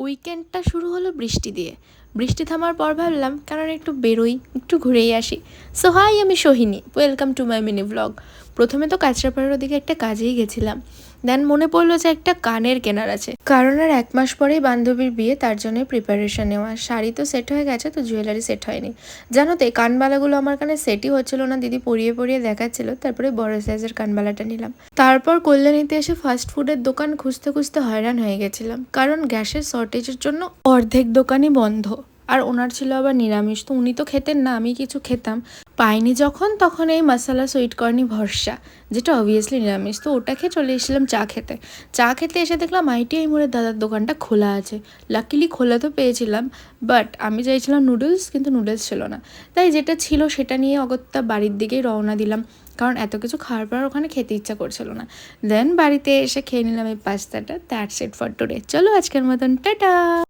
উইকেন্ডটা শুরু হলো বৃষ্টি দিয়ে। বৃষ্টি থামার পর ভাবলাম কারণ একটু বেরোই, একটু ঘুরেই আসি। সো হাই, আমি Sohini, welcome to my mini blog. প্রথমে তো কাঁচরাপাড়ার ওদিকে একটা কাজেই গেছিলাম। দেন মনে পড়লো যে একটা কানের কেনার আছে, কারণ আর 1 মাস পরেই বান্ধবীর বিয়ে, তার জন্যই প্রিপারেশন নেওয়া। শাড়ি তো সেট হয়ে গেছে, তো জুয়েলারি সেট হয়নি। জানো তো, এই কানবালাগুলো আমার কানে সেটই হচ্ছিল না। দিদি পরিয়ে পরিয়ে দেখাচ্ছিল, তারপরে বড় সাইজের কানবালাটা নিলাম। তারপর কল্যাণীতে এসে ফাস্ট ফুডের দোকান খুঁজতে খুঁজতে হয়রান হয়ে গেছিলাম, কারণ গ্যাসের শর্টেজের জন্য অর্ধেক দোকানই বন্ধ। আর ওনার ছিল আবার নিরামিষ, তো উনি তো খেতেন না, আমি কিছু খেতাম। পাইনি যখন, তখন এই মশলা সুইট কর্নি ভরসা, যেটা অবভিয়াসলি নিরামিষ, তো ওটা খেয়ে চলে এসেছিলাম চা খেতে। চা খেতে এসে দেখলাম আইটিআই মোড়ের দাদার দোকানটা খোলা আছে। লাকিলি খোলা তো পেয়েছিলাম, বাট আমি চাইছিলাম নুডলস, কিন্তু নুডলস ছিল না। তাই যেটা ছিল সেটা নিয়ে অগত্যা বাড়ির দিকেই রওনা দিলাম, কারণ এত কিছু খাওয়ার পর ওখানে খেতে ইচ্ছা করছিল না। দেন বাড়িতে এসে খেয়ে নিলাম এই পাস্তাটা। That's it for today. চলো আজকের মতন টাটা।